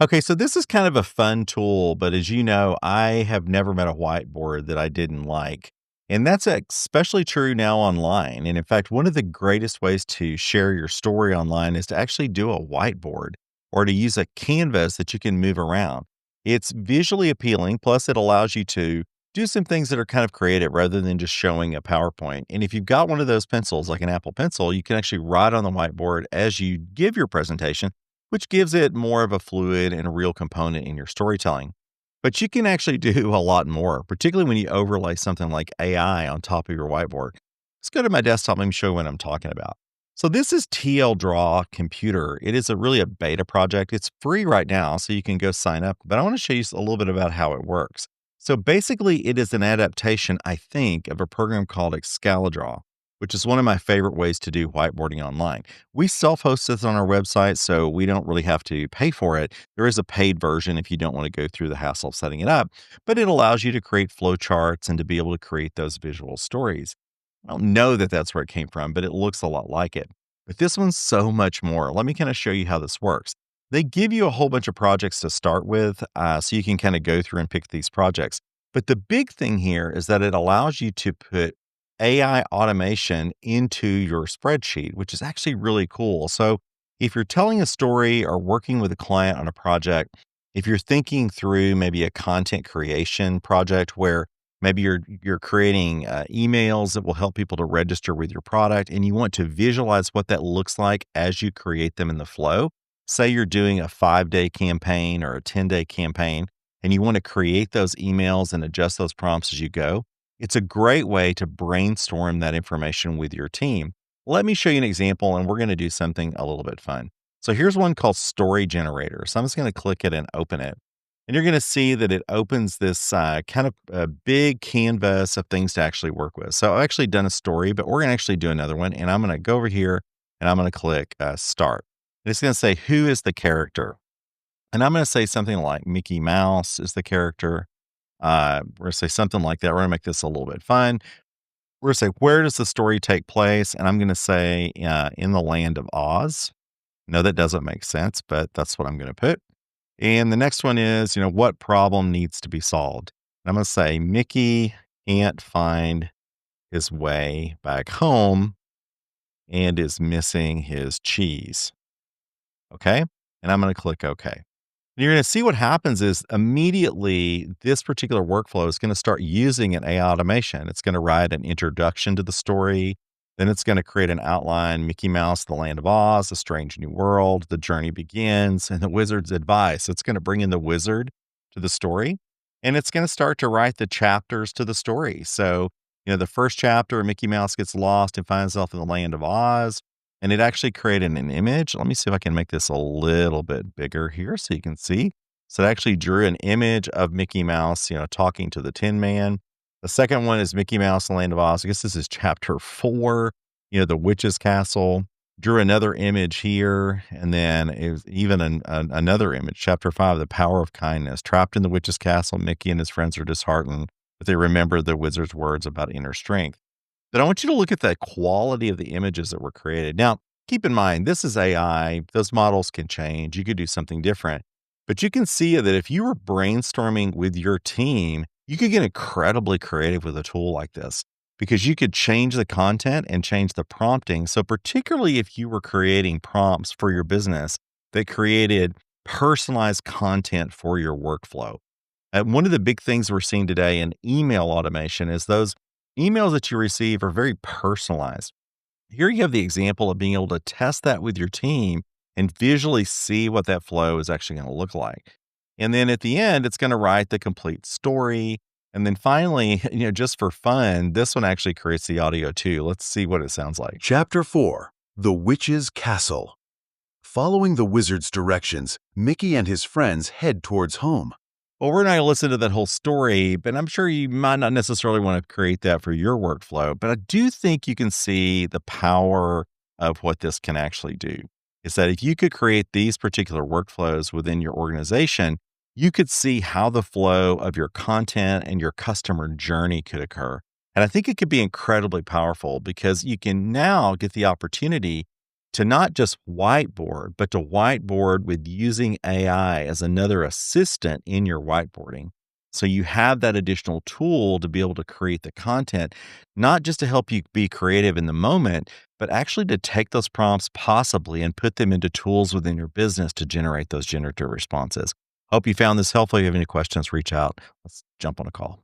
Okay, so this is kind of a fun tool, but as you know, I have never met a whiteboard that I didn't like. And that's especially true now online. And in fact, one of the greatest ways to share your story online is to actually do a whiteboard or to use a canvas that you can move around. It's visually appealing, plus, it allows you to do some things that are kind of creative rather than just showing a PowerPoint. And if you've got one of those pencils, like an Apple Pencil, you can actually write on the whiteboard as you give your presentation, which gives it more of a fluid and a real component in your storytelling. But you can actually do a lot more, particularly when you overlay something like AI on top of your whiteboard. Let's go to my desktop. Let me show you what I'm talking about. So this is TLDRAW Computer. It is really a beta project. It's free right now, so you can go sign up. But I want to show you a little bit about how it works. So basically, it is an adaptation, I think, of a program called Excalidraw, which is one of my favorite ways to do whiteboarding online. We self-host this on our website, so we don't really have to pay for it. There is a paid version if you don't want to go through the hassle of setting it up, but it allows you to create flowcharts and to be able to create those visual stories. I don't know that that's where it came from, but it looks a lot like it. But this one's so much more. Let me kind of show you how this works. They give you a whole bunch of projects to start with, so you can kind of go through and pick these projects. But the big thing here is that it allows you to put AI automation into your spreadsheet, which is actually really cool. So, if you're telling a story or working with a client on a project, if you're thinking through maybe a content creation project where maybe you're creating emails that will help people to register with your product, and you want to visualize what that looks like as you create them in the flow. Say you're doing a 5-day campaign or a 10-day campaign, and you want to create those emails and adjust those prompts as you go. It's a great way to brainstorm that information with your team. Let me show you an example, and we're going to do something a little bit fun. So here's one called Story Generator. So I'm just going to click it and open it. And you're going to see that it opens this kind of a big canvas of things to actually work with. So I've actually done a story, but we're going to actually do another one. And I'm going to go over here and I'm going to click Start. And it's going to say, who is the character? And I'm going to say something like Mickey Mouse is the character. We're going to say something like that. We're going to make this a little bit fun. We're going to say, where does the story take place? And I'm going to say, in the land of Oz. No, that doesn't make sense, but that's what I'm going to put. And the next one is, what problem needs to be solved? And I'm going to say, Mickey can't find his way back home and is missing his cheese. Okay. And I'm going to click OK. And you're going to see what happens is immediately this particular workflow is going to start using an AI automation. It's going to write an introduction to the story. Then it's going to create an outline, Mickey Mouse, the Land of Oz, A Strange New World, The Journey Begins, and the Wizard's Advice. It's going to bring in the wizard to the story, and it's going to start to write the chapters to the story. So, the first chapter, Mickey Mouse gets lost and finds himself in the Land of Oz, and it actually created an image. Let me see if I can make this a little bit bigger here so you can see. So it actually drew an image of Mickey Mouse, talking to the Tin Man. The second one is Mickey Mouse, the Land of Oz. I guess this is chapter 4, the witch's castle. Drew another image here, and then it was even another image, chapter 5, the power of kindness. Trapped in the witch's castle, Mickey and his friends are disheartened, but they remember the wizard's words about inner strength. But I want you to look at the quality of the images that were created. Now, keep in mind, this is AI. Those models can change. You could do something different. But you can see that if you were brainstorming with your team, you could get incredibly creative with a tool like this because you could change the content and change the prompting. So particularly if you were creating prompts for your business that created personalized content for your workflow. And one of the big things we're seeing today in email automation is those emails that you receive are very personalized. Here you have the example of being able to test that with your team and visually see what that flow is actually going to look like. And then at the end, it's going to write the complete story. And then finally, just for fun, this one actually creates the audio too. Let's see what it sounds like. Chapter 4, The Witch's Castle. Following the wizard's directions, Mickey and his friends head towards home. Well, we're not going to listen to that whole story, but I'm sure you might not necessarily want to create that for your workflow. But I do think you can see the power of what this can actually do. Is that if you could create these particular workflows within your organization, you could see how the flow of your content and your customer journey could occur. And I think it could be incredibly powerful because you can now get the opportunity to not just whiteboard, but to whiteboard with using AI as another assistant in your whiteboarding. So you have that additional tool to be able to create the content, not just to help you be creative in the moment, but actually to take those prompts possibly and put them into tools within your business to generate those generative responses. Hope you found this helpful. If you have any questions, reach out. Let's jump on a call.